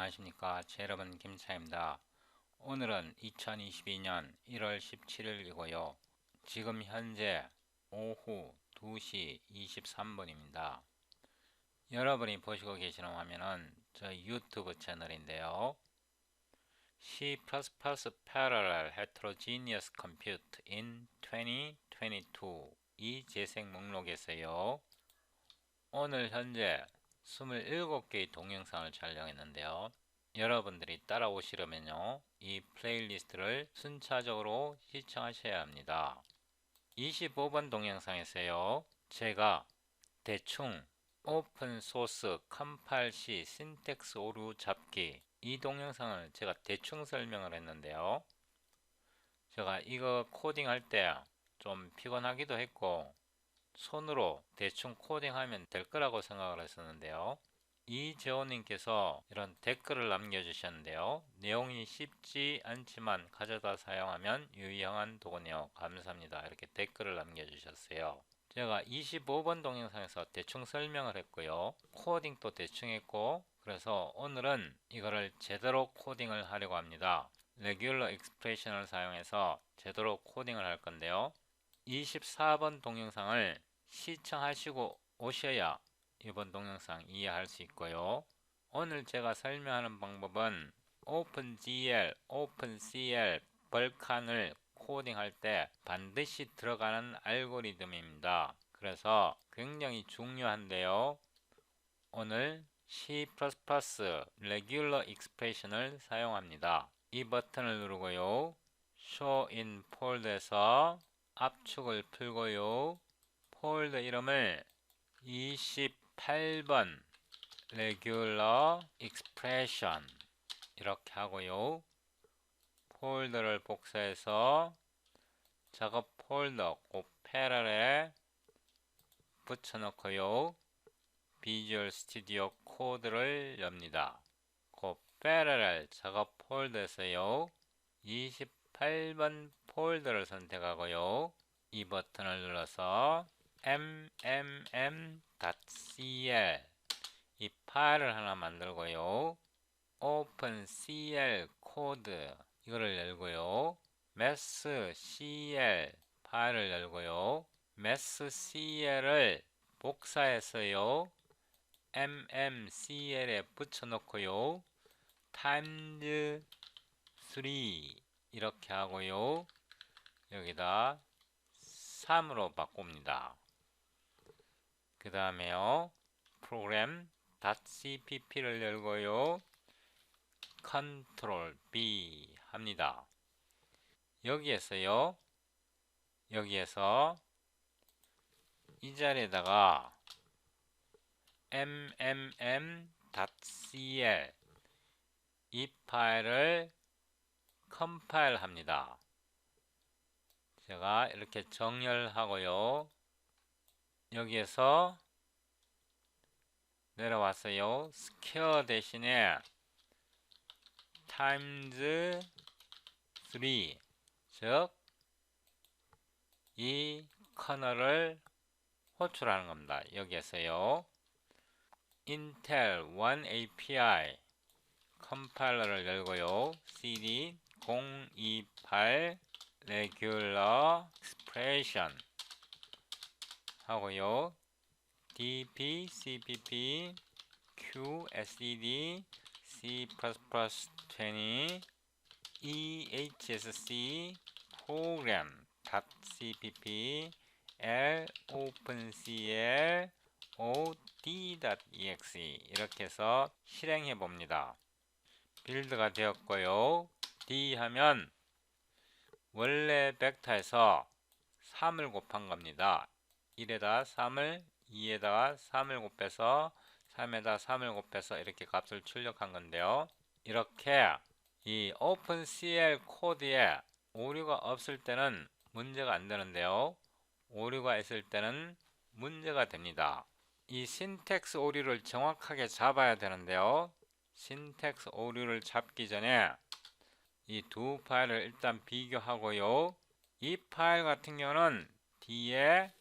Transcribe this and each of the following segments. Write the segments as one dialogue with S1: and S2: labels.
S1: 안녕하십니까. 제 여러분 김차입니다. 오늘은 2022년 1월 17일이고요. 지금 현재 오후 2시 23분입니다. 여러분이 보시고 계시는 화면은 저희 유튜브 채널인데요. C++ Parallel Heterogeneous Compute in 2022 이 재생 목록에서요. 오늘 현재 27개의 동영상을 촬영했는데요. 여러분들이 따라오시려면요, 이 플레이리스트를 순차적으로 시청하셔야 합니다. 25번 동영상에서요, 제가 대충 오픈소스 컴파일 시 신텍스 오류 잡기 이 동영상을 제가 대충 설명을 했는데요. 제가 이거 코딩할 때 좀 피곤하기도 했고 손으로 대충 코딩하면 될 거라고 생각을 했었는데요. 이재호님께서 이런 댓글을 남겨주셨는데요. 내용이 쉽지 않지만 가져다 사용하면 유용한 도구네요. 감사합니다. 이렇게 댓글을 남겨주셨어요. 제가 25번 동영상에서 대충 설명을 했고요. 코딩도 대충 했고, 그래서 오늘은 이거를 제대로 코딩을 하려고 합니다. 레귤러 익스프레션을 사용해서 제대로 코딩을 할 건데요. 24번 동영상을 시청하시고 오셔야 이번 동영상 이해할 수 있고요. 오늘 제가 설명하는 방법은 OpenGL, OpenCL, 벌칸을 코딩할 때 반드시 들어가는 알고리즘입니다. 그래서 굉장히 중요한데요. 오늘 C++ Regular Expression을 사용합니다. 이 버튼을 누르고요. Show in Folder에서 압축을 풀고요. 폴더 이름을 28번 Regular Expression 이렇게 하고요. 폴더를 복사해서 작업 폴더 그 패럴에 붙여놓고요. 비주얼 스튜디오 코드를 엽니다. 그 패럴을 작업 폴더에서요. 28번 폴더를 선택하고요. 이 버튼을 눌러서 mmm.cl 이 파일을 하나 만들고요. OpenCL 코드 이거를 열고요. mathcl 파일을 열고요. mathcl을 복사해서요. mmcl에 붙여놓고요. times 3 이렇게 하고요. 여기다 3으로 바꿉니다. 그 다음에요. 프로그램 .cpp를 열고요. Ctrl B 합니다. 여기에서 이 자리에다가 mmm.cl 이 파일을 컴파일 합니다. 제가 이렇게 정렬하고요. 여기에서 내려왔어요. 스퀘어 대신에 times 3 즉 이 커널을 호출하는 겁니다. 여기에서요. Intel One API 컴파일러를 열고요. CD 028 Regular Expression 하고요. dp cpp q sed c++20 ehsc program.cpp l opencl od.exe 이렇게 해서 실행해 봅니다. 빌드가 되었고요. D 하면 원래 벡터에서 3을 곱한 겁니다. 1에다 3을 2에다가 3을 곱해서 3에다 3을 곱해서 이렇게 값을 출력한 건데요. 이렇게 이 오픈CL 코드에 오류가 없을 때는 문제가 안 되는데요. 오류가 있을 때는 문제가 됩니다. 이 신텍스 오류를 정확하게 잡아야 되는데요. 신텍스 오류를 잡기 전에 이 두 파일을 일단 비교하고요. 이 파일 같은 경우는 뒤에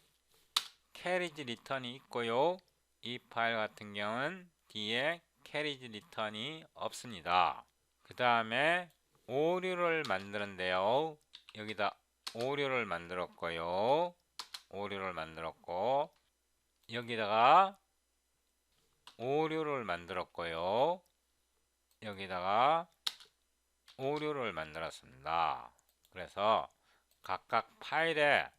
S1: 캐리지 리턴이 있고요. 이 파일 같은 경우는 뒤에 캐리지 리턴이 없습니다. 그 다음에 오류를 만드는데요. 여기다 오류를 만들었고요. 오류를 만들었고 여기다가 오류를 만들었고요. 여기다가 오류를 만들었습니다. 그래서 각각 파일에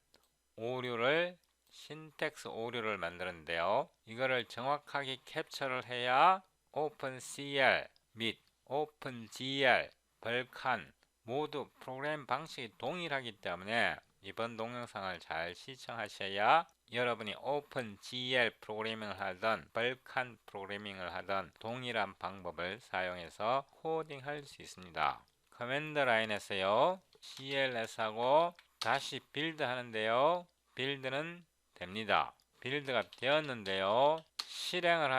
S1: 오류를 신텍스 오류를 만드는데요. 이거를 정확하게 캡처를 해야 오픈CL 및 오픈GL, 벌칸 모두 프로그램 방식이 동일하기 때문에 이번 동영상을 잘 시청하셔야 여러분이 오픈GL 프로그래밍을 하든 벌칸 프로그래밍을 하든 동일한 방법을 사용해서 코딩할 수 있습니다. 커맨드 라인에서요. CLS하고 다시 빌드 하는데요. 빌드는 됩니다. 빌드가 되었는데요. 실행을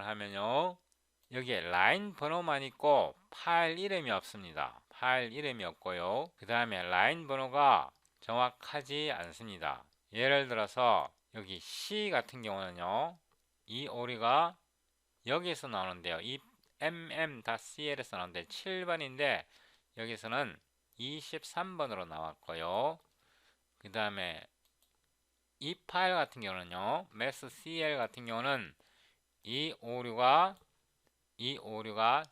S1: 하면요. 여기에 라인 번호만 있고 파일 이름이 없습니다. 파일 이름이 없고요. 그 다음에 라인 번호가 정확하지 않습니다. 예를 들어서 여기 C 같은 경우는요. 이 오류가 여기서 나오는데요. 이 mm.cl에서 나오는데 7번인데 여기서는 23번으로 나왔고요. 그 다음에 이 파일 같은 경우는요. mathcl 같은 경우는 이 오류가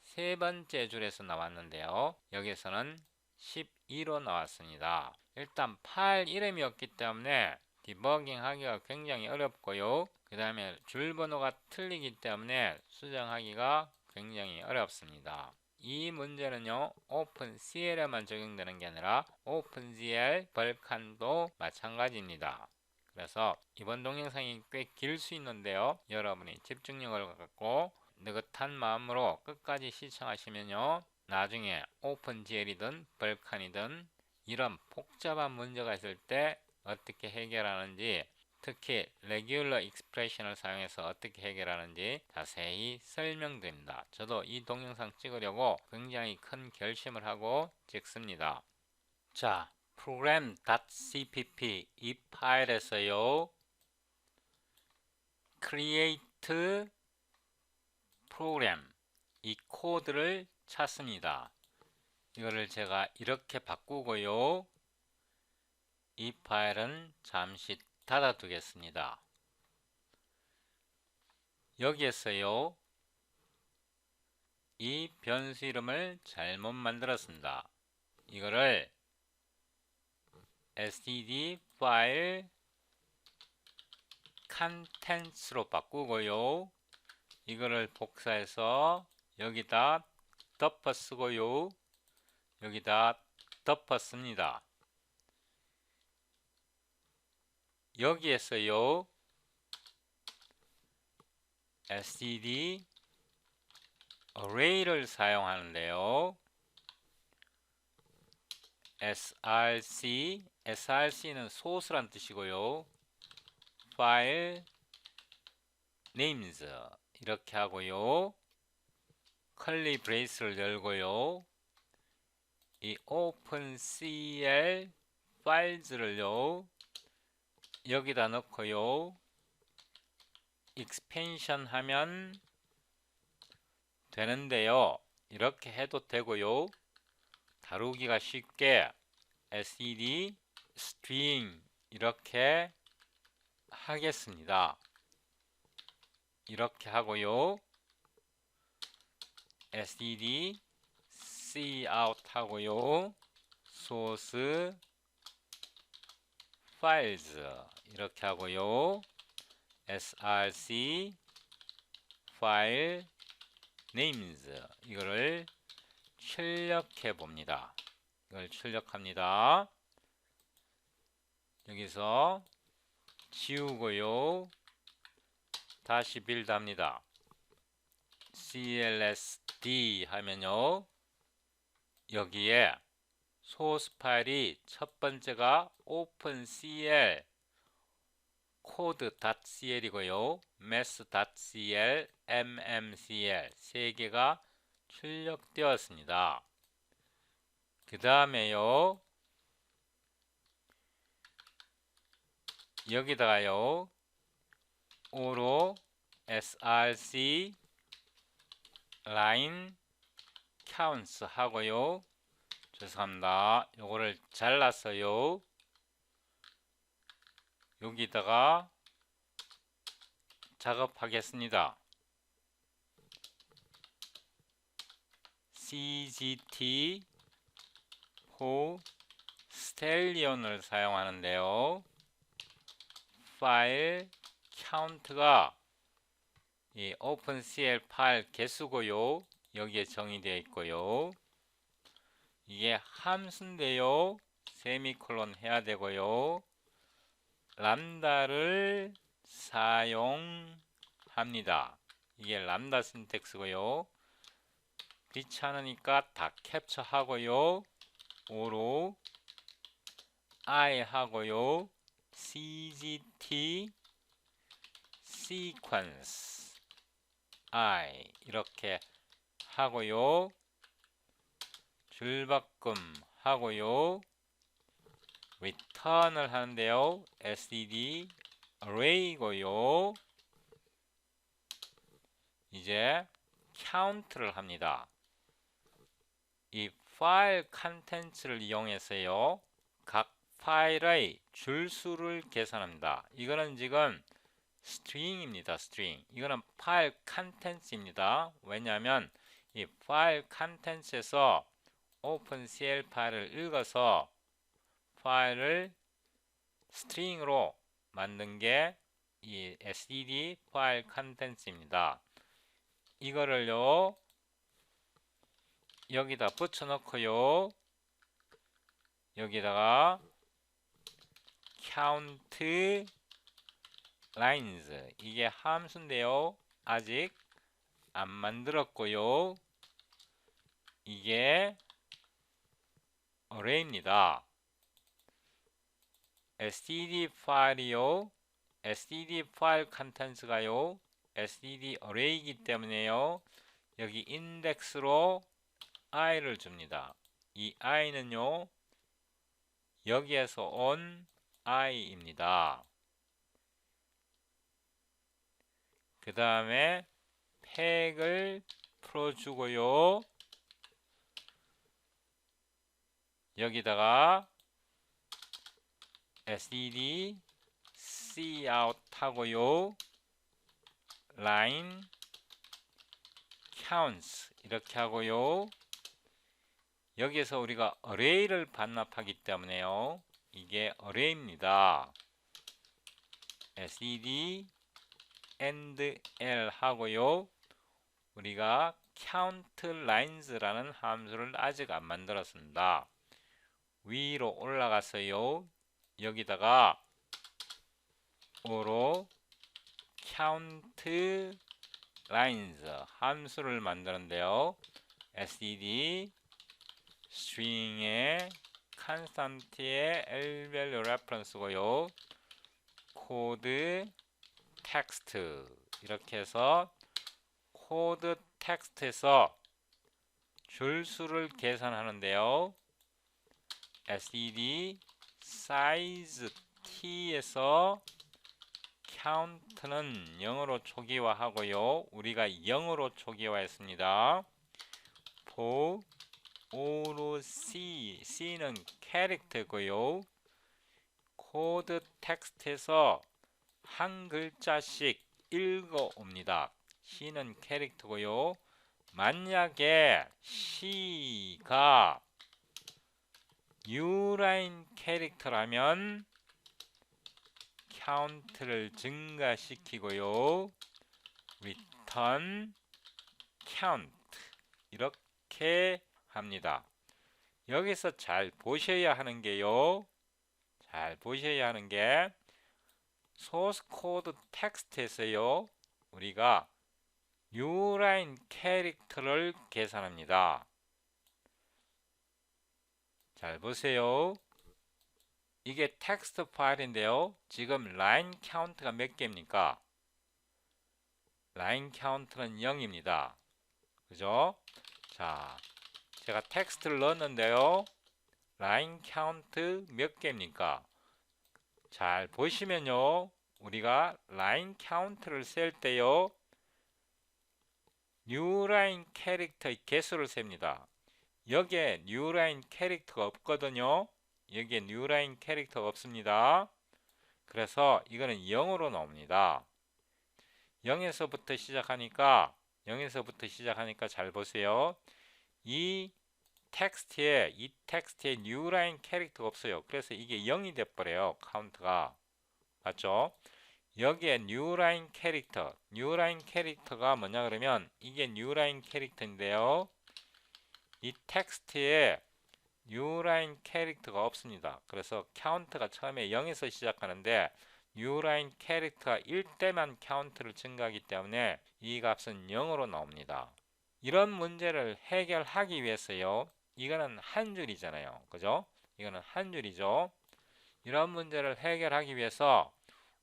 S1: 세 번째 줄에서 나왔는데요. 여기서는 12로 나왔습니다. 일단 파일 이름이 없기 때문에 디버깅 하기가 굉장히 어렵고요. 그 다음에 줄 번호가 틀리기 때문에 수정하기가 굉장히 어렵습니다. 이 문제는요. 오픈CL에만 적용되는 게 아니라 오픈GL, 벌칸도 마찬가지입니다. 그래서 이번 동영상이 꽤 길 수 있는데요. 여러분이 집중력을 갖고 느긋한 마음으로 끝까지 시청하시면요. 나중에 오픈GL이든 벌칸이든 이런 복잡한 문제가 있을 때 어떻게 해결하는지 특히 레귤러 익스프레션을 사용해서 어떻게 해결하는지 자세히 설명드립니다. 저도 이 동영상 찍으려고 굉장히 큰 결심을 하고 찍습니다. 자, program.cpp 이 파일에서요. create program 이 코드를 찾습니다. 이거를 제가 이렇게 바꾸고요. 이 파일은 잠시 닫아 두겠습니다. 여기에서요. 이 변수 이름을 잘못 만들었습니다. 이거를 std 파일 contents로 바꾸고요. 이거를 복사해서 여기다 덮어 쓰고요. 여기다 덮어 씁니다. 여기에서요. std array를 사용하는데요. src는 소스란 뜻이고요. 파일 names 이렇게 하고요. curly brace를 열고요. 이 opencl files를요. 여기다 넣고요. expansion 하면 되는데요. 이렇게 해도 되고요. 다루기가 쉽게 std string 이렇게 하겠습니다. 이렇게 하고요. std cout 하고요. source files 이렇게 하고요. src file names 이거를 출력해 봅니다. 이걸 출력합니다. 여기서 지우고요. 다시 빌드 합니다. clsd 하면요. 여기에 소스 파일이 첫 번째가 opencl code.cl이고요. math.cl, mmcl 세 개가 출력되었습니다. 그 다음에요. 여기다가요. 오로 src line counts 하고요. 죄송합니다. 요거를 잘랐어요. 여기다가 작업하겠습니다. cgt for stallion을 사용하는데요. 파일 count가 이 opencl 파일 개수고요. 여기에 정의되어 있고요. 이게 함수인데요. 세미콜론 해야 되고요. 람다를 사용합니다. 이게 람다 신텍스고요. 귀찮으니까 다 캡처하고요. 오로 I 하고요. cgt sequence I 이렇게 하고요. 줄바꿈 하고요. return을 하는데요. std array고요. 이제 count를 합니다. 이 파일 컨텐츠를 이용해서요. 각 파일의 줄수를 계산합니다. 이거는 지금 string입니다. string. 이거는 파일 컨텐츠입니다. 왜냐하면 이 파일 컨텐츠에서 opencl 파일을 읽어서 파일을 스트링으로 만든 게 이 std 파일 컨텐츠입니다. 이거를요 여기다 붙여 넣고요. 여기다가 count lines 이게 함수인데요. 아직 안 만들었고요. 이게 array입니다. std 파일이요. std 파일 컨텐츠가요. std array이기 때문에요. 여기 인덱스로 i를 줍니다. 이 i는요. 여기에서 온 i입니다. 그 다음에 팩을 풀어주고요. 여기다가 std cout 하고요. line counts 이렇게 하고요. 여기에서 우리가 array를 반납하기 때문에요. 이게 array입니다. std and l 하고요. 우리가 count lines라는 함수를 아직 안 만들었습니다. 위로 올라가서요. 여기다가 오로 count lines 함수를 만드는데요. std string의 constant의 l-value reference고요. code text 이렇게 해서 코드 텍스트에서 줄수를 계산하는데요. std size t에서 count는 0으로 초기화하고요. 우리가 0으로 초기화했습니다. for 오로 c는 캐릭터고요. 코드 텍스트에서 한 글자씩 읽어옵니다. C는 캐릭터고요. 만약에 C가 뉴라인 캐릭터라면 카운트를 증가시키고요. return count 이렇게 합니다. 여기서 잘 보셔야 하는 게요. 잘 보셔야 하는 게 소스 코드 텍스트에서요. 우리가 뉴라인 캐릭터를 계산합니다. 잘 보세요. 이게 텍스트 파일인데요. 지금 라인 카운트가 몇 개입니까? 라인 카운트는 0입니다. 그죠? 자, 제가 텍스트를 넣었는데요. 라인 카운트 몇 개입니까? 잘 보시면요. 우리가 라인 카운트를 셀 때요. 뉴라인 캐릭터의 개수를 셉니다. 여기에 뉴라인 캐릭터가 없거든요. 여기에 뉴라인 캐릭터가 없습니다. 그래서 이거는 0으로 나옵니다. 0에서부터 시작하니까 잘 보세요. 이 텍스트에 뉴라인 캐릭터가 없어요. 그래서 이게 0이 돼버려요. 카운트가. 맞죠? 여기에 뉴라인 캐릭터가 뭐냐 그러면 이게 뉴라인 캐릭터인데요. 이 텍스트에 뉴라인 캐릭터가 없습니다. 그래서 카운트가 처음에 0에서 시작하는데 뉴라인 캐릭터가 1대만 카운트를 증가하기 때문에 이 값은 0으로 나옵니다. 이런 문제를 해결하기 위해서요. 이거는 한 줄이잖아요. 그죠? 이거는 한 줄이죠. 이런 문제를 해결하기 위해서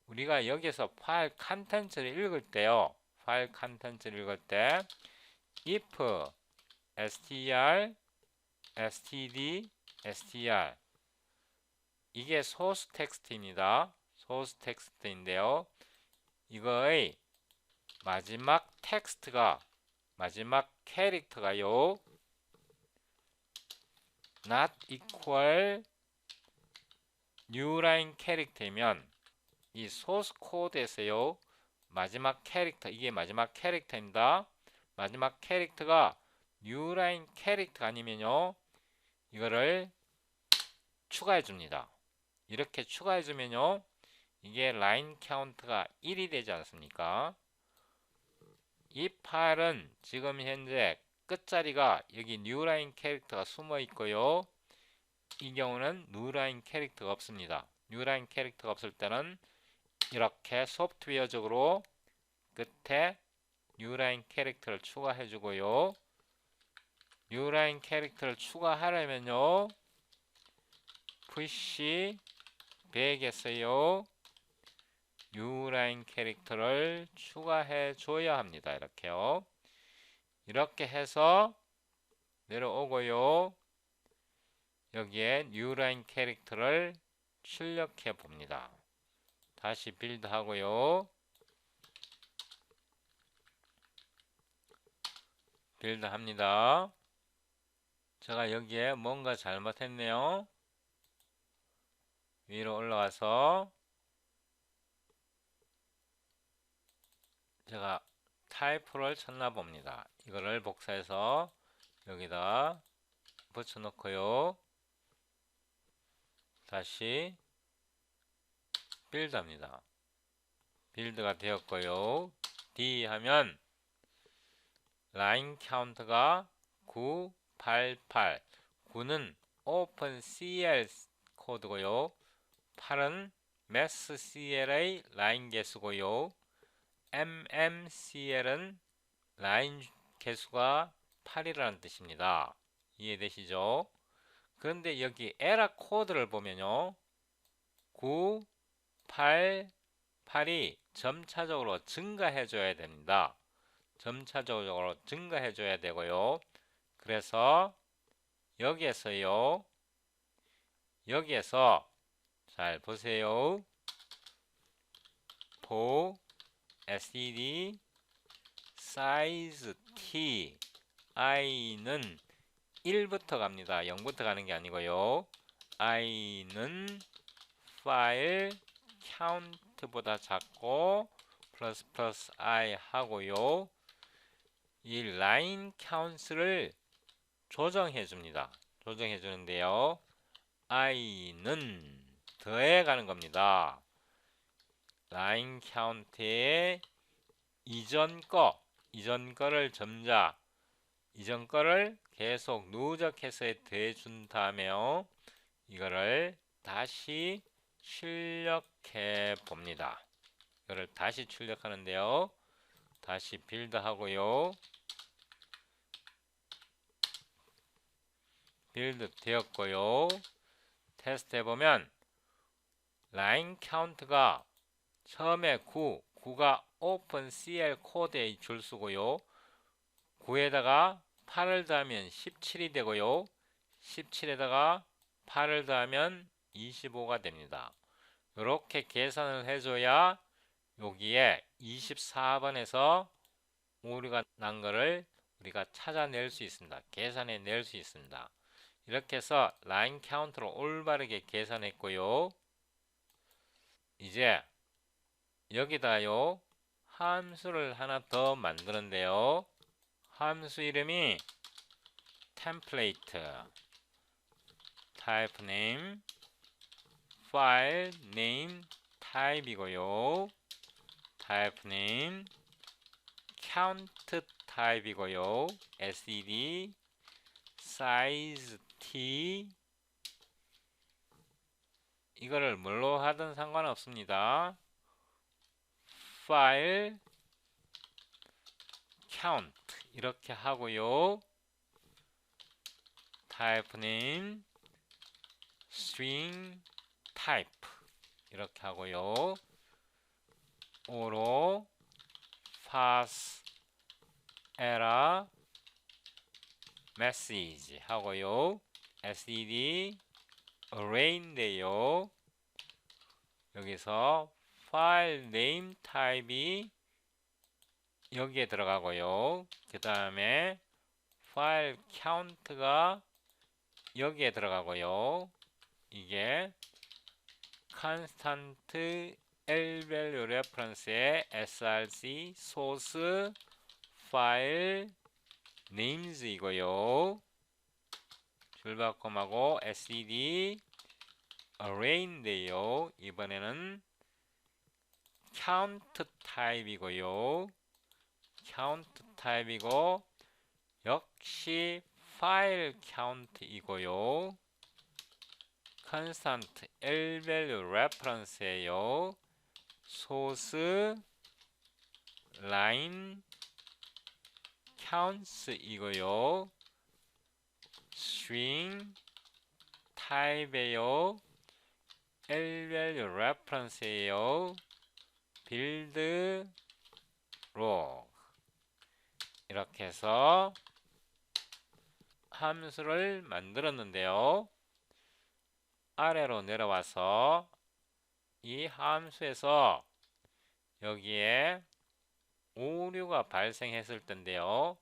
S1: 우리가 여기서 파일 컨텐츠를 읽을 때요. if str std str 이게 소스 텍스트입니다. 소스 텍스트인데요. 이거의 마지막 캐릭터가요. not equal newline 캐릭터이면 이 소스 코드에서요. 마지막 캐릭터, 이게 마지막 캐릭터입니다. 마지막 캐릭터가 뉴라인 캐릭터가 아니면요. 이거를 추가해 줍니다. 이렇게 추가해 주면요. 이게 라인 카운트가 1이 되지 않습니까? 이 파일은 지금 현재 끝자리가 여기 뉴라인 캐릭터가 숨어 있고요. 이 경우는 뉴라인 캐릭터가 없습니다. 뉴라인 캐릭터가 없을 때는 이렇게 소프트웨어적으로 끝에 뉴라인 캐릭터를 추가해 주고요. 뉴라인 캐릭터를 추가하려면요. push back에서요. 뉴라인 캐릭터를 추가해 줘야 합니다. 이렇게요. 이렇게 해서 내려오고요. 여기에 뉴라인 캐릭터를 출력해 봅니다. 다시 빌드 하고요. 빌드 합니다. 제가 여기에 뭔가 잘못했네요. 위로 올라가서 제가 타이프를 쳤나 봅니다. 이거를 복사해서 여기다 붙여 놓고요. 다시 빌드 합니다. 빌드가 되었고요. D 하면 라인 카운트가 988. 9는 OpenCL 코드고요. 8은 MathCL의 라인 개수고요. MMCL은 라인 개수가 8이라는 뜻입니다. 이해되시죠? 그런데 여기 에러 코드를 보면요. 9, 8, 8이 점차적으로 증가해 줘야 됩니다. 점차적으로 증가해 줘야 되고요. 그래서 여기에서 잘 보세요. for std size t i는 1부터 갑니다. 0부터 가는 게 아니고요. i는 파일 count보다 작고 플러스 I 하고요. 이 line count를 조정해 줍니다. 조정해 주는데요. I는 더해 가는 겁니다. line count에 이전 거를 점자, 이전 거를 계속 누적해서 더해 준 다음에 이거를 다시 출력해 봅니다. 이거를 다시 출력하는데요. 다시 빌드 하고요. 빌드 되었고요. 테스트 해보면 라인 카운트가 처음에 9가 오픈CL 코드의 줄수고요. 9에다가 8을 더하면 17이 되고요. 17에다가 8을 더하면 25가 됩니다. 이렇게 계산을 해줘야 여기에 24번에서 오류가 난 거를 우리가 찾아낼 수 있습니다. 계산해 낼 수 있습니다. 이렇게 해서 라인 카운트를 올바르게 계산했고요. 이제 여기다요 함수를 하나 더 만드는데요. 함수 이름이 template type name file name type이고요. type name count type이고요. sed size t 이거를 뭘로 하든 상관없습니다. file count 이렇게 하고요. type name string type 이렇게 하고요. 오로 pass error message 하고요. sed array인데요. 여기서 file name type이 여기에 들어가고요. 그 다음에 file count가 여기에 들어가고요. 이게 constant L-value reference의 src source file names이고요. 줄바꿈하고 sed array인데요. 이번에는 count 타입이고요. count 타입이고 역시 file count이고요. constant L-value reference예요. source line counts이고요. string type예요. L-value reference예요. build log 이렇게 해서 함수를 만들었는데요. 아래로 내려와서 이 함수에서 여기에 오류가 발생했을 텐데요.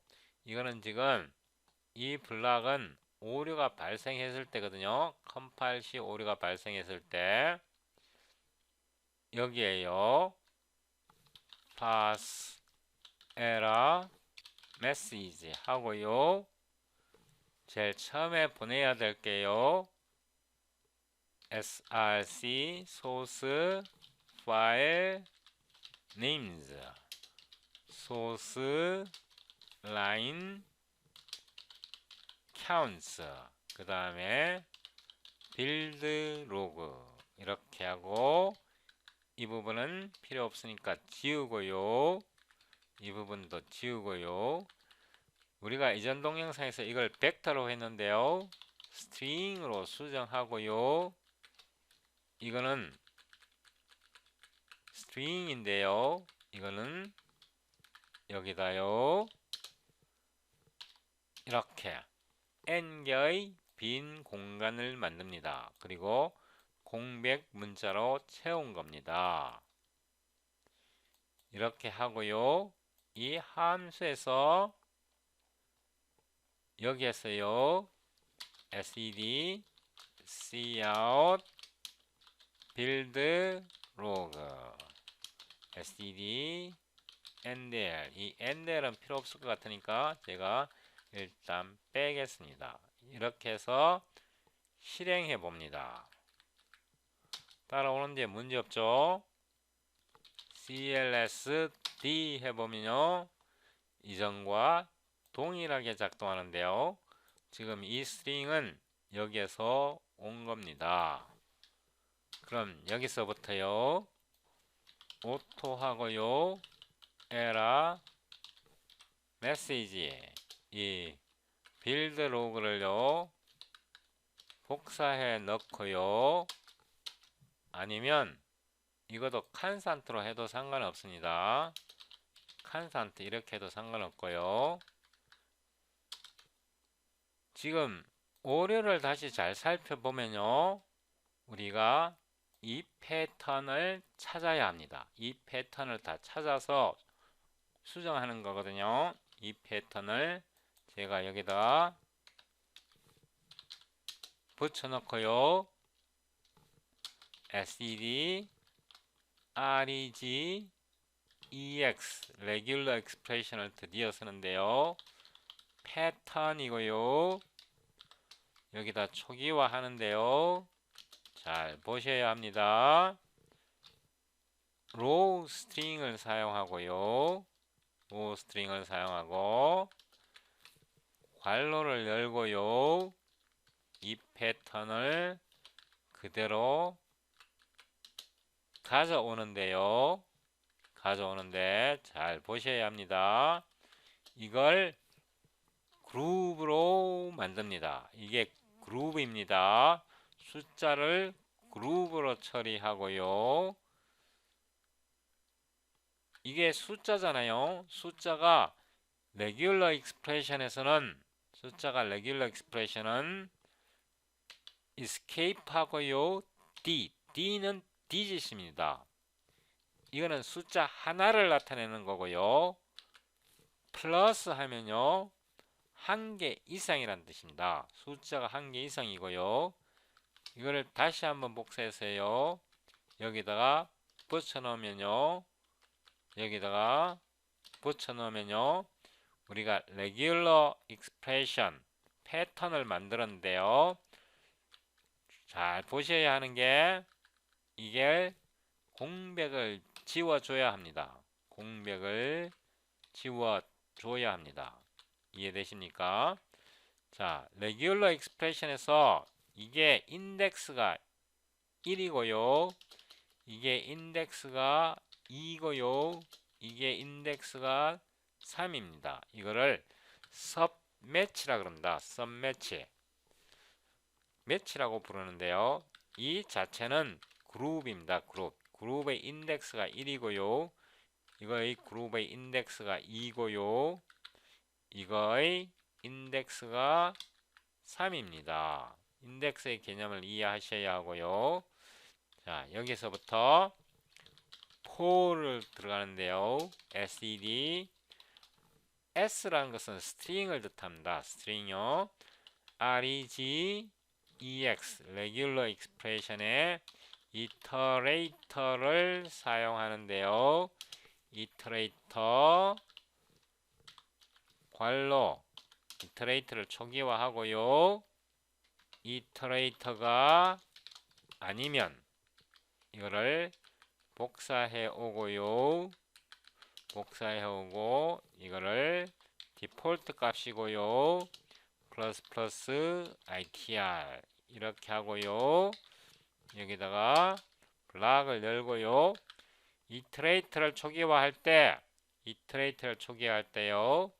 S1: 이거는 지금 이 블락은 오류가 발생했을 때거든요. 컴파일 시 오류가 발생했을 때 여기에요. pass error message 하고요. 제일 처음에 보내야 될게요. src source file names source line counts 그 다음에 build log 이렇게 하고 이 부분은 필요 없으니까 지우고요. 이 부분도 지우고요. 우리가 이전 동영상에서 이걸 벡터로 했는데요. 스트링으로 수정하고요. 이거는 스트링인데요. 이거는 여기다요. 이렇게 n개의 빈 공간을 만듭니다. 그리고 공백 문자로 채운 겁니다. 이렇게 하고요. 이 함수에서 여기에서요. sed cout 빌드 로그 std endl. 이 endl은 필요 없을 것 같으니까 제가 일단 빼겠습니다. 이렇게 해서 실행해 봅니다. 따라오는데 문제 없죠? clsd 해보면요, 이전과 동일하게 작동하는데요. 지금 이 스트링은 여기에서 온 겁니다. 그럼 여기서부터요, 오토 하고요, 에라 메시지, 이 빌드 로그를요 복사해 넣고요, 아니면 이것도 칸산트로 해도 상관없습니다. 칸산트 이렇게 해도 상관없고요. 지금 오류를 다시 잘 살펴보면요, 우리가 이 패턴을 찾아야 합니다. 이 패턴을 다 찾아서 수정하는 거거든요. 이 패턴을 제가 여기다 붙여놓고요, std reg ex 레귤러 익스프레션을 드디어 쓰는데요. 패턴이고요. 여기다 초기화 하는데요. 잘 보셔야 합니다. row 스트링을 사용하고요. row 스트링을 사용하고 괄호를 열고요. 이 패턴을 그대로 가져오는데요. 가져오는데 잘 보셔야 합니다. 이걸 그룹으로 만듭니다. 이게 그룹입니다. 숫자를 그룹으로 처리하고요. 이게 숫자잖아요. 숫자가 레귤러 익스프레션에서는 escape 하고요, D는 digit입니다. 이거는 숫자 하나를 나타내는 거고요. 플러스 하면요, 한 개 이상이란 뜻입니다. 숫자가 한 개 이상이고요. 이거를 다시 한번 복사해서요, 여기다가 붙여넣으면요, 우리가 레귤러 익스프레션 패턴을 만들었는데요. 잘 보셔야 하는 게, 이게 공백을 지워줘야 합니다. 공백을 지워줘야 합니다. 이해되십니까? 자, 레귤러 익스프레션에서 이게 인덱스가 1이고요. 이게 인덱스가 2고요. 이게 인덱스가 3입니다. 이거를 섭매치라 그럽니다. 섭매치. 매치라고 부르는데요. 이 자체는 그룹입니다. 그룹의 인덱스가 1이고요. 이거의 그룹의 인덱스가 2고요. 이거의 인덱스가 3입니다. 인덱스의 개념을 이해하셔야 하고요. 자, 여기서부터 for를 들어가는데요. std s라는 것은 스트링을 뜻합니다. 스트링요. reg ex 레귤러 익스프레션의 이터레이터를 사용하는데요. 이터레이터 괄호 이터레이터를 초기화하고요. 이터레이터가 아니면 이거를 복사해 오고요. 복사해 오고 이거를 디폴트 값이고요. 플러스 itr 이렇게 하고요. 여기다가 블락을 열고요. 이터레이터를 초기화할 때요,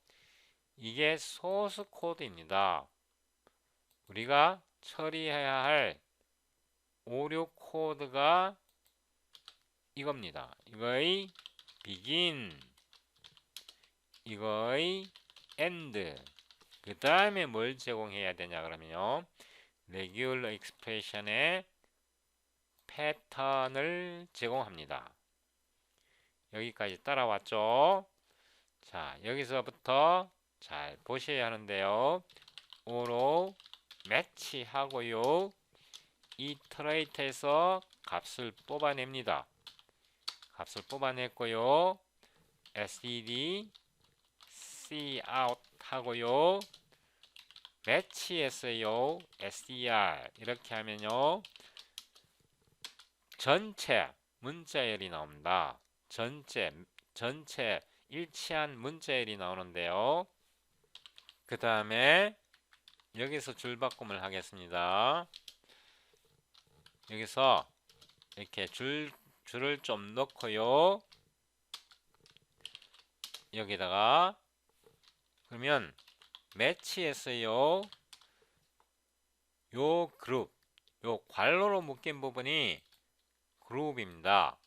S1: 이게 소스 코드입니다. 우리가 처리해야 할 오류 코드가 이겁니다. 이거의 begin, 이거의 end, 그 다음에 뭘 제공해야 되냐 그러면요, 레귤러 익스프레션의 패턴을 제공합니다. 여기까지 따라왔죠? 자, 여기서부터 잘 보셔야 하는데요. 오로 매치하고요. 이터레이트에서 값을 뽑아냅니다. 값을 뽑아냈고요. std cout 하고요. 매치했어요. str 이렇게 하면요. 전체 문자열이 나옵니다. 전체 일치한 문자열이 나오는데요. 그 다음에 여기서 줄바꿈을 하겠습니다. 여기서 이렇게 줄을 좀 넣고요. 여기다가 그러면 매치했어요. 요 그룹, 요 괄호로 묶인 부분이 그룹입니다.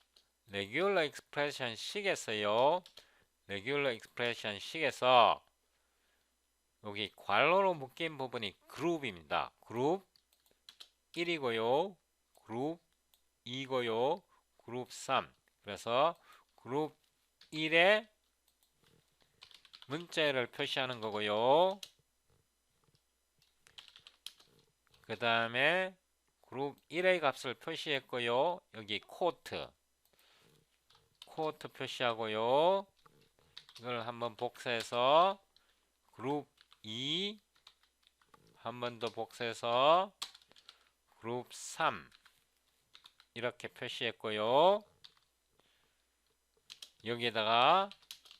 S1: 레귤러 익스프레션 식에서요. 레귤러 익스프레션 식에서 여기 괄호로 묶인 부분이 그룹입니다. 그룹 1이고요. 그룹 2고요. 그룹 3. 그래서 그룹 1에 문자열을 표시하는 거고요. 그 다음에 그룹 1의 값을 표시했고요. 여기 코트 표시하고요. 이걸 한번 복사해서 그룹 2 한 번 더 복사해서 그룹 3 이렇게 표시했고요. 여기에다가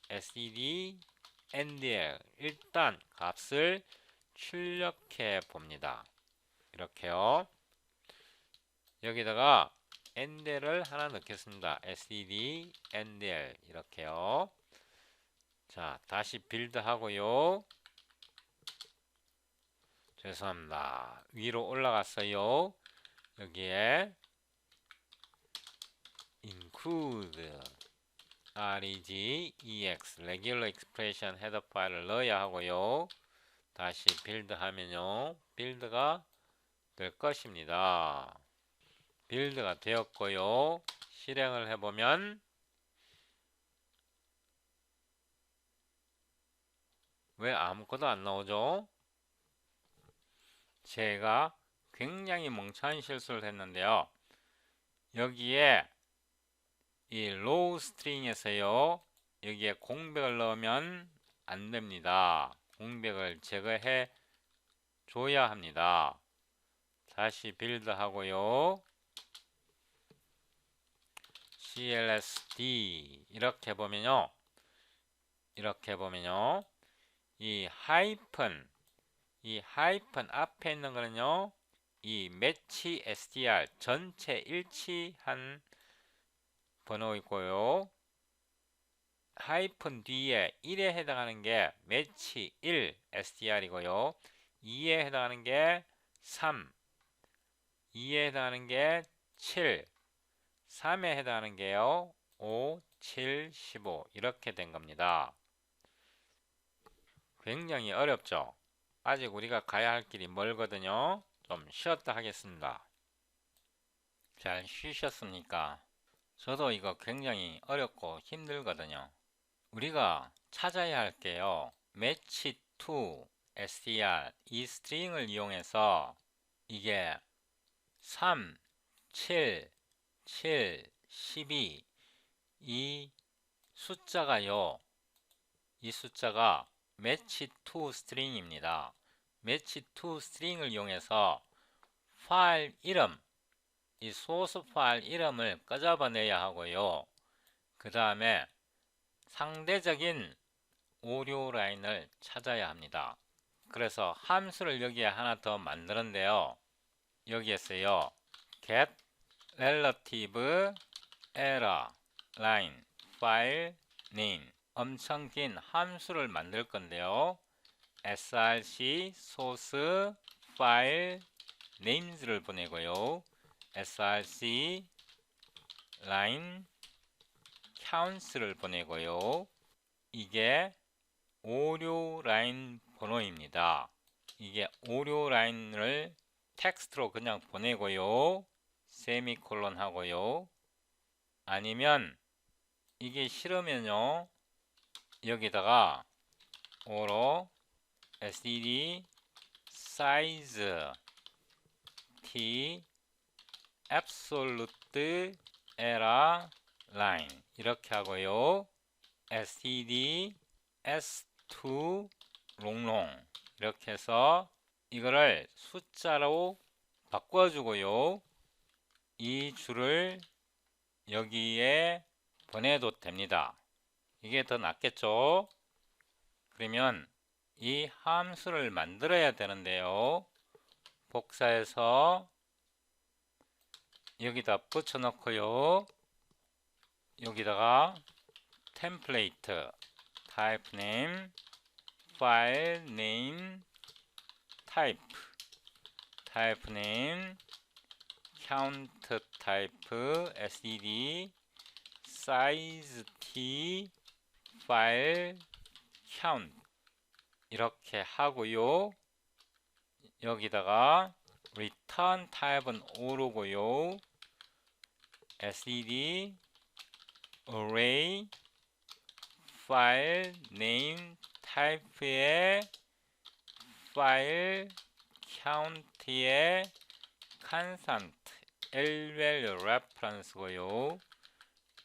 S1: std ndl 일단 값을 출력해 봅니다. 이렇게요. 여기다가 ndl을 하나 넣겠습니다. std ndl 이렇게요. 자, 다시 빌드 하고요. 죄송합니다. 위로 올라갔어요. 여기에 include regex regular expression 헤더 파일을 넣어야 하고요. 다시 빌드 하면요. 빌드가 될 것입니다. 빌드가 되었고요. 실행을 해보면 왜 아무것도 안 나오죠? 제가 굉장히 멍청한 실수를 했는데요. 여기에 이 로우 스트링에서요. 여기에 공백을 넣으면 안 됩니다. 공백을 제거해 줘야 합니다. 다시 빌드 하고요. clsd 이렇게 보면요. 이 하이픈 앞에 있는 거는요. 이 매치 str 전체 일치한 번호 있고요. 하이픈 뒤에 1에 해당하는 게 매치 1 str이고요. 2에 해당하는 게 3, 2에 해당하는 게 7, 3에 해당하는 게요. 5, 7, 15 이렇게 된 겁니다. 굉장히 어렵죠? 아직 우리가 가야 할 길이 멀거든요. 좀 쉬었다 하겠습니다. 잘 쉬셨습니까? 저도 이거 굉장히 어렵고 힘들거든요. 우리가 찾아야 할게요. match to str 이 스트링을 이용해서 이게 3, 7, 7, 12 이 숫자가요. 이 숫자가 match to string입니다. match to string을 이용해서 파일 이름, 이 소스 파일 이름을 꺼잡아내야 하고요. 그 다음에 상대적인 오류 라인을 찾아야 합니다. 그래서 함수를 여기에 하나 더 만드는데요. 여기에서요. get relative error line file name 엄청 긴 함수를 만들 건데요. src source file names를 보내고요. src line counts를 보내고요. 이게 오류 라인 번호입니다. 이게 오류 라인을 텍스트로 그냥 보내고요. 세미콜론 하고요. 아니면 이게 싫으면요. 여기다가 오로 std size t absolute error line 이렇게 하고요. std s2 롱롱 이렇게 해서 이거를 숫자로 바꿔주고요. 이 줄을 여기에 보내도 됩니다. 이게 더 낫겠죠? 그러면 이 함수를 만들어야 되는데요. 복사해서 여기다 붙여 놓고요. 여기다가 템플레이트 type name file name type name count type std size t file count 이렇게 하고요. 여기다가 return type은 오르고요. std array file name type의 file count의 constant lval reference고요.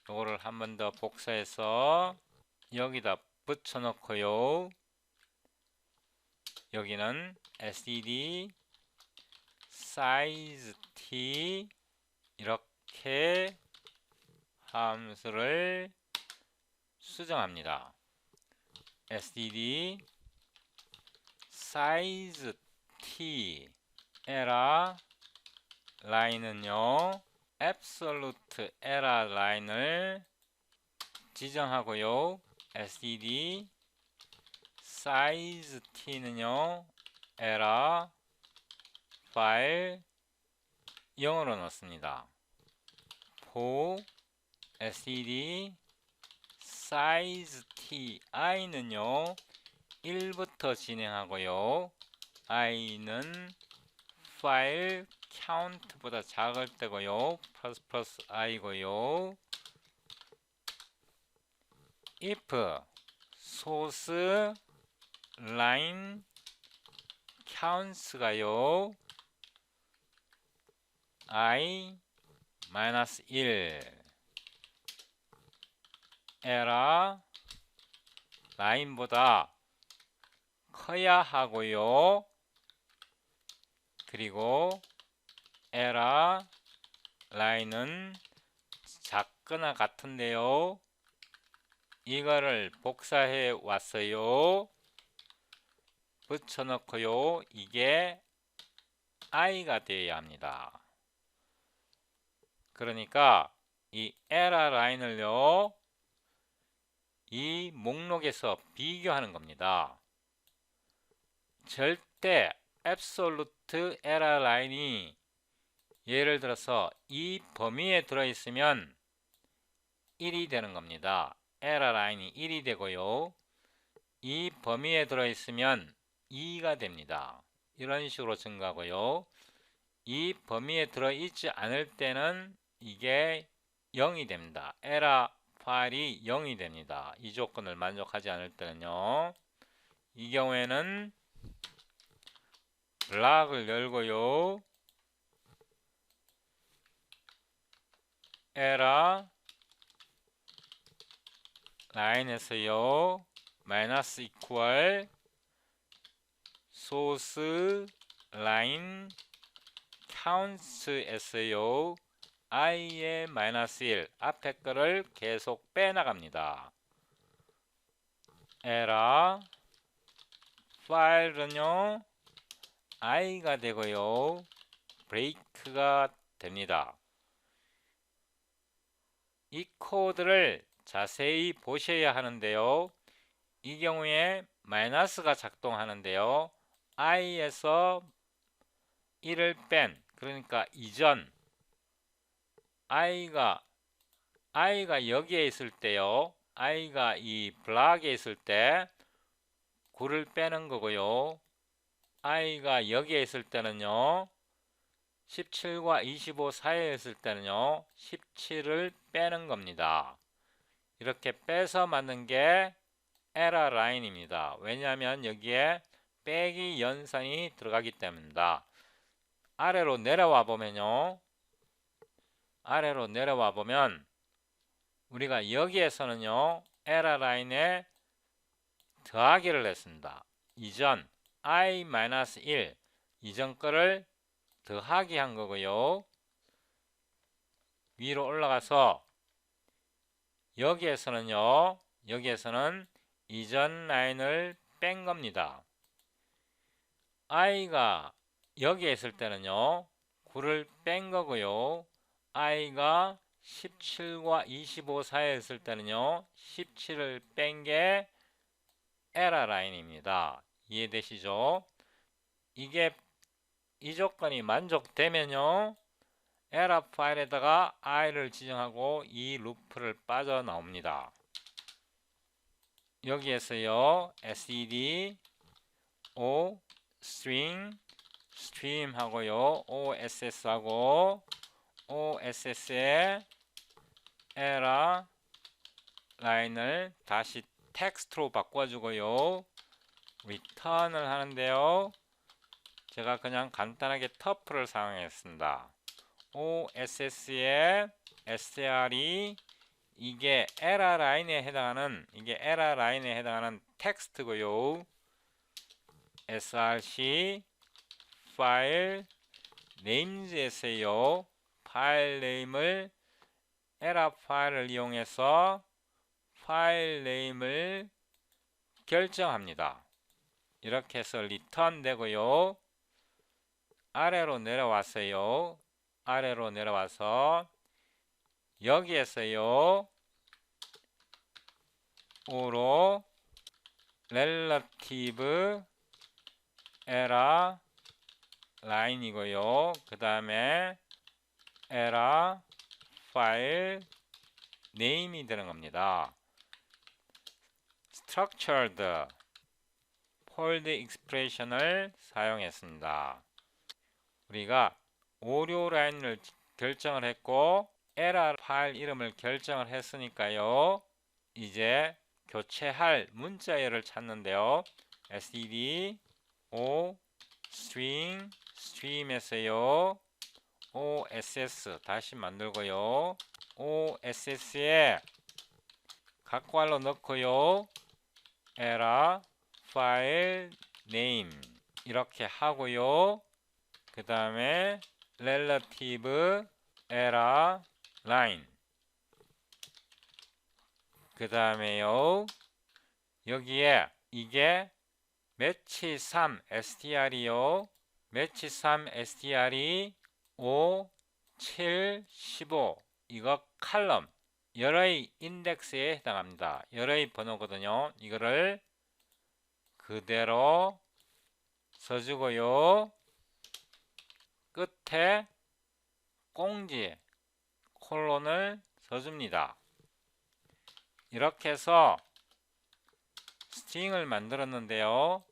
S1: 요거를 한 번 더 복사해서 여기다 붙여 놓고요. 여기는 std size t 이렇게 함수를 수정합니다. std size t error 라인은요 absolute error 라인을 지정하고요. std size t는요 error 파일 0으로 넣습니다. for std size ti는요 1부터 진행하고요. i는 파일 count보다 작을 때고요. 플러스 i고요. if source line counts가요 i-1 error 라인보다 커야 하고요. 그리고 error 라인은 작거나 같은데요. 이거를 복사해 왔어요. 붙여 넣고요. 이게 i가 되어야 합니다. 그러니까 이 error 라인을요 이 목록에서 비교하는 겁니다. 절대 absolute error 라인이 예를 들어서 이 범위에 들어있으면 1이 되는 겁니다. error 라인이 1이 되고요. 이 범위에 들어있으면 2가 됩니다. 이런 식으로 증가하고요. 이 범위에 들어있지 않을 때는 이게 0이 됩니다. error 파일이 0이 됩니다. 이 조건을 만족하지 않을 때는요. 이 경우에는 블락을 열고요. error 라인에서요. 마이너스 이퀄 소스 라인 counts에서요. i의 마이너스 1 앞에 거를 계속 빼나갑니다. error 파일은요. i가 되고요. 브레이크가 됩니다. 이 코드를 자세히 보셔야 하는데요. 이 경우에 마이너스가 작동하는데요. i에서 1을 뺀 그러니까 이전 i가 여기에 있을 때요. i가 이 블락에 있을 때 9를 빼는 거고요. i가 여기에 있을 때는요. 17과 25 사이에 있을 때는요. 17을 빼는 겁니다. 이렇게 빼서 만든 게 에러 라인입니다. 왜냐하면 여기에 빼기 연산이 들어가기 때문입니다. 아래로 내려와 보면요. 아래로 내려와 보면 우리가 여기에서는요 에러 라인에 더하기를 했습니다. 이전 i-1 이전 거를 더하기 한 거고요. 위로 올라가서 여기에서는 이전 라인을 뺀 겁니다. i가 여기에 있을 때는요 9를 뺀 거고요. i가 17과 25 사이에 있을 때는요 17을 뺀 게 에러 라인입니다. 이해되시죠? 이 조건이 만족되면요 에러 파일에다가 i를 지정하고 이 루프를 빠져나옵니다. 여기에서요 sed o string stream 하고요 oss 하고 oss에 에러 라인을 다시 텍스트로 바꿔주고요 return을 하는데요 제가 그냥 간단하게 터프를 사용했습니다. oss의 str이 이게 에러 라인에 해당하는 텍스트고요. src 파일 names에서요 파일 네임을 에러 파일을 이용해서 파일 네임을 결정합니다. 이렇게 해서 return 되고요. 아래로 내려와서 여기에서요 오로 relative error 라인이고요. 그 다음에 error file name이 되는 겁니다. structured fold expression을 사용했습니다. 우리가 오류 라인을 결정을 했고 에러 파일 이름을 결정을 했으니까요 이제 교체할 문자열을 찾는데요 sed o string stream에서요 oss 다시 만들고요 oss에 각괄로 넣고요 에러 파일 네임 이렇게 하고요 그 다음에 relative error line 그 다음에요 여기에 이게 매치 3 str이요 매치 3 str이 5, 7, 15 이거 칼럼 열의 인덱스에 해당합니다. 열의 번호거든요. 이거를 그대로 써주고요 끝에 꽁지 콜론을 써줍니다. 이렇게 해서 스트링을 만들었는데요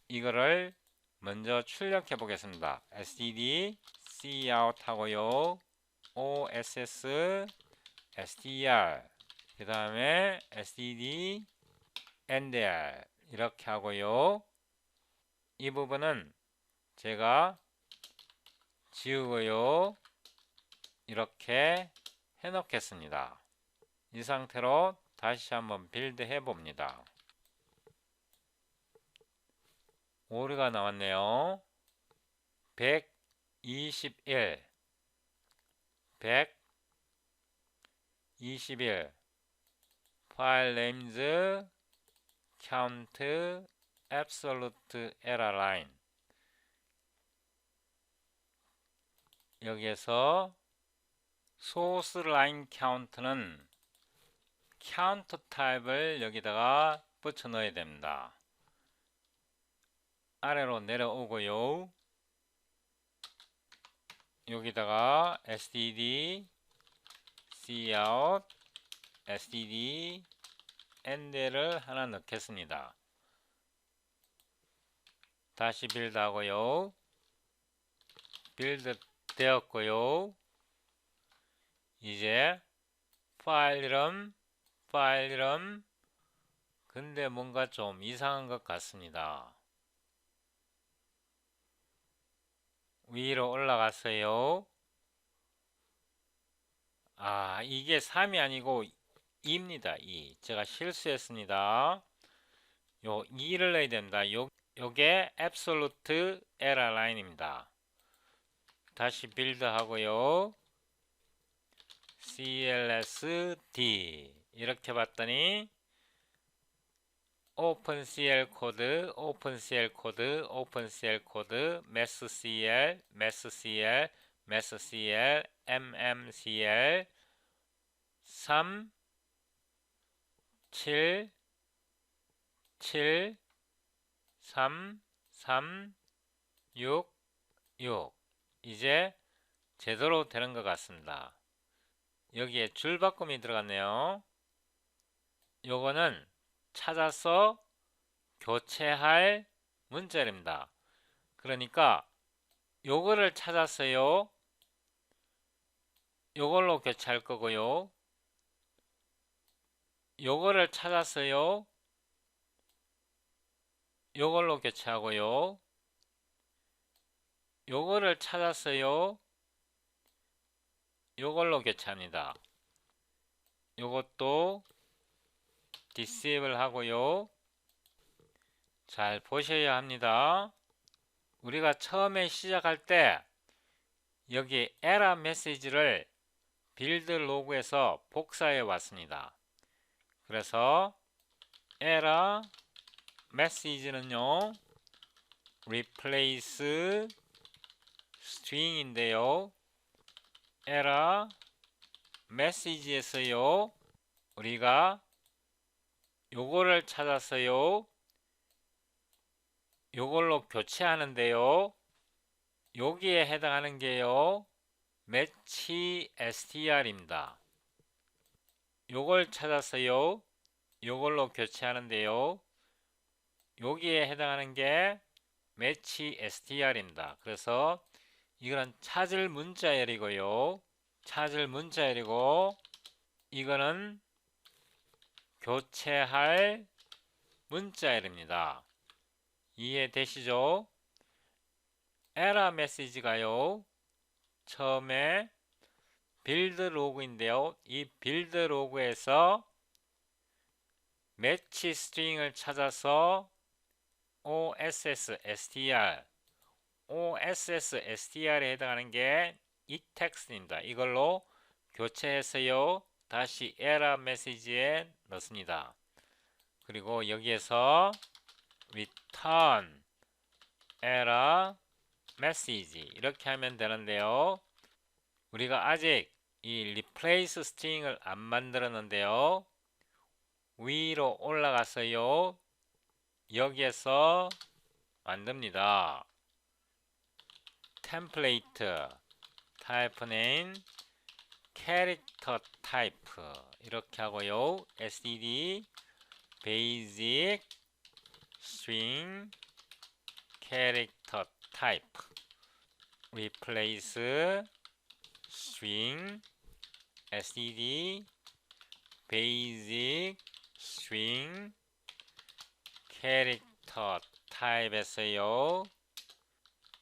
S1: 이거를 먼저 출력해 보겠습니다. std cout 하고요 oss str 그 다음에 std ndr 이렇게 하고요 이 부분은 제가 지우고요 이렇게 해 놓겠습니다. 이 상태로 다시 한번 빌드 해 봅니다. 오류가 나왔네요. 121 파일 네임즈 count absolute error line 여기에서 소스 라인 카운트는 카운트 타입을 여기다가 붙여 넣어야 됩니다. 아래로 내려오고요. 여기다가 std cout std end를 하나 넣겠습니다. 다시 빌드 하고요. 빌드 되었고요. 이제 파일 이름 근데 뭔가 좀 이상한 것 같습니다. 위로 올라갔어요. 이게 3이 아니고 2입니다. 2. 제가 실수했습니다. 요 2를 넣어야 됩니다. 요게 absolute error line입니다. 다시 빌드 하고요. CLSD 이렇게 봤더니 OpenCL 코드, OpenCL 코드, OpenCL 코드, MassCL, MassCL, MassCL, MMCL 3, 7, 7, 3, 3, 6, 6. 이제 제대로 되는 것 같습니다. 여기에 줄바꿈이 들어갔네요. 요거는 찾아서 교체할 문자입니다. 그러니까 요거를 찾았어요. 요걸로 교체할 거고요. 요거를 찾았어요. 요걸로 교체하고요. 요거를 찾았어요. 요걸로 교체합니다. 요것도 disable 하고요. 잘 보셔야 합니다. 우리가 처음에 시작할 때 여기 에러 메시지를 빌드 로그에서 복사해 왔습니다. 그래서 에러 메시지는요 replace string인데요. 에러 메시지에서요 우리가 요거를 찾았어요. 요걸로 교체하는데요. 여기에 해당하는 게요. match str입니다. 요걸 찾았어요. 요걸로 교체하는데요. 여기에 해당하는 게 match str입니다. 그래서 이거는 찾을 문자열이고요. 찾을 문자열이고 이거는 교체할 문자열입니다. 이해되시죠? 에러 메시지가요. 처음에 빌드 로그인데요. 이 빌드 로그에서 매치 스트링을 찾아서 OSS STR OSS STR에 해당하는 게 이 텍스트입니다. 이걸로 교체해서요. 다시 에러 메시지에 넣습니다. 그리고 여기에서 return error message 이렇게 하면 되는데요. 우리가 아직 이 replace string을 안 만들었는데요. 위로 올라가서요. 여기에서 만듭니다. template type name character type 이렇게 하고요. std basic string character type replace string std basic string character type에서요.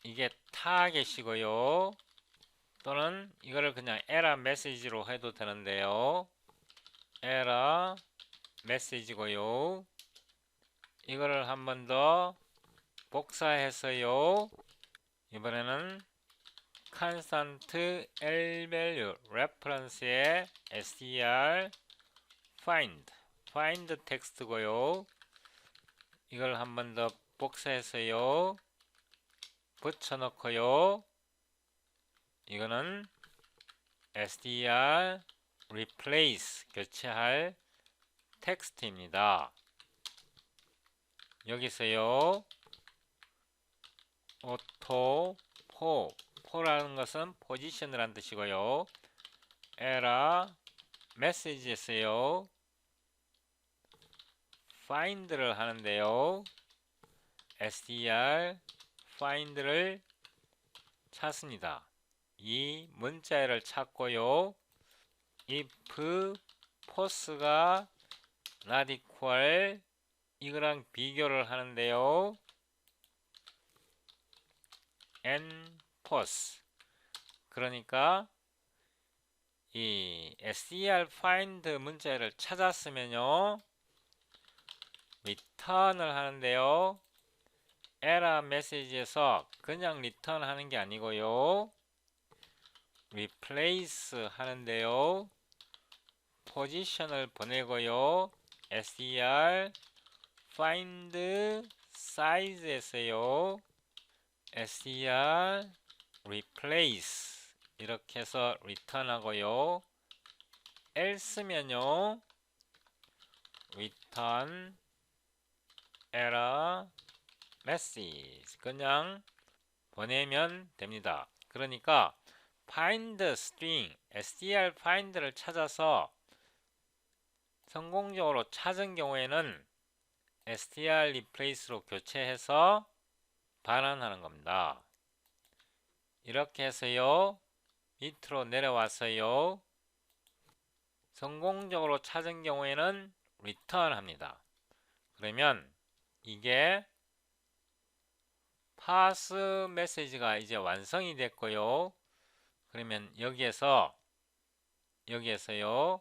S1: 이게 타겟이고요. 또는 이거를 그냥 에러 메시지로 해도 되는데요. 에러 메시지고요. 이거를 한 번 더 복사해서요. 이번에는 constant l value reference에 str find 텍스트고요. 이걸 한 번 더 복사해서요. 붙여놓고요. 이거는 str replace 교체할 텍스트입니다. 여기서요. auto 포라는 것은 포지션을 한 뜻이고요. 에러 메시지에서요. find를 하는데요. str find를 찾습니다. 이 문자열을 찾고요. if pose가 not equal 이거랑 비교를 하는데요. n pose 그러니까 이 ser find 문자를 찾았으면요 return을 하는데요, error 메시지에서 그냥 return 하는 게 아니고요, replace 하는데요, 포지션을 보내고요, ser find size에서요 ser replace 이렇게 해서 return 하고요, else면요 return error message 그냥 보내면 됩니다. 그러니까 find string str find를 찾아서 성공적으로 찾은 경우에는 str replace로 교체해서 반환하는 겁니다. 이렇게 해서요 밑으로 내려와서요 성공적으로 찾은 경우에는 return 합니다. 그러면 이게 파스 메시지가 이제 완성이 됐고요. 그러면 여기에서요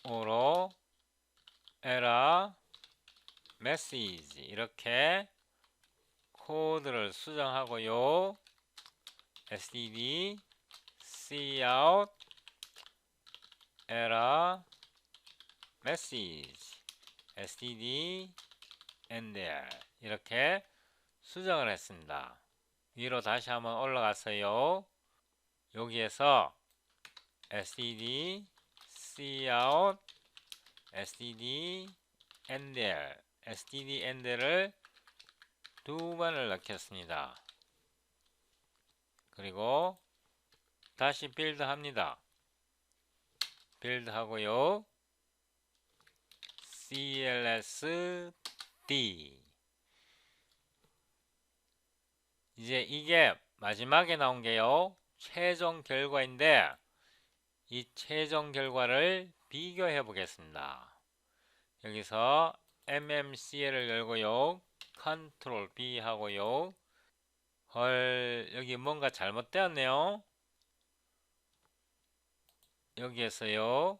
S1: 오로 error message 이렇게 코드를 수정하고요, std cout error message std endr 이렇게 수정을 했습니다. 위로 다시 한번 올라가서요 여기에서 std cout std endr을 두 번을 넣겠습니다. 그리고 다시 빌드 합니다. 빌드 하고요 clsd 이제 이게 마지막에 나온 게요 최종 결과인데 이 최종 결과를 비교해 보겠습니다. 여기서 mmcl을 열고요 컨트롤 B 하고요, 헐 여기 뭔가 잘못되었네요. 여기에서요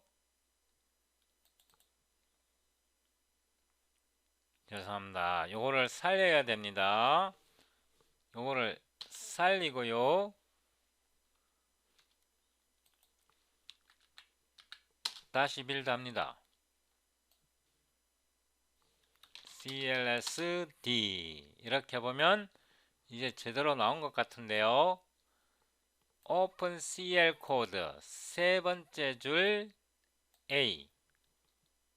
S1: 죄송합니다. 요거를 살려야 됩니다. 요거를 살리고요 다시 빌드 합니다. clsd 이렇게 보면 이제 제대로 나온 것 같은데요. opencl 코드 세 번째 줄 A,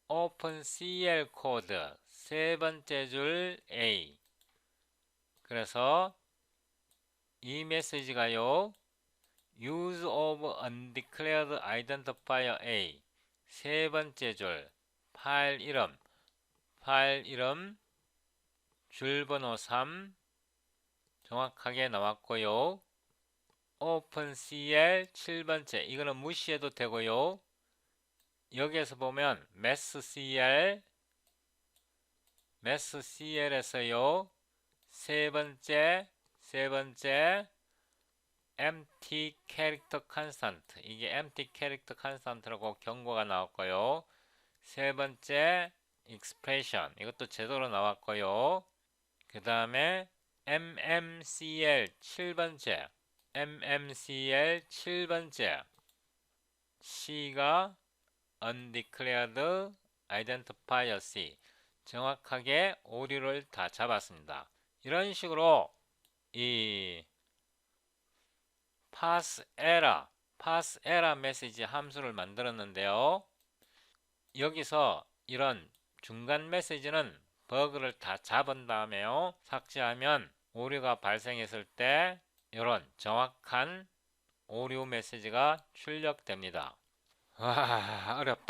S1: opencl 코드 세 번째 줄 A. 그래서 이 메시지가요 use of undeclared identifier A 세 번째 줄 파일 이름 줄 번호 3 정확하게 나왔고요. opencl 7번째 이거는 무시해도 되고요. 여기에서 보면 masscl에서요 세 번째 empty character constant 이게 empty character constant라고 경고가 나왔고요. 세 번째 expression 이것도 제대로 나왔고요. 그 다음에 mmcl 7번째 C가 undeclared identifier C 정확하게 오류를 다 잡았습니다. 이런 식으로 이 pass error 메시지 함수를 만들었는데요. 여기서 이런 중간 메시지는 버그를 다 잡은 다음에요 삭제하면 오류가 발생했을 때 이런 정확한 오류 메시지가 출력됩니다. 와 어렵다.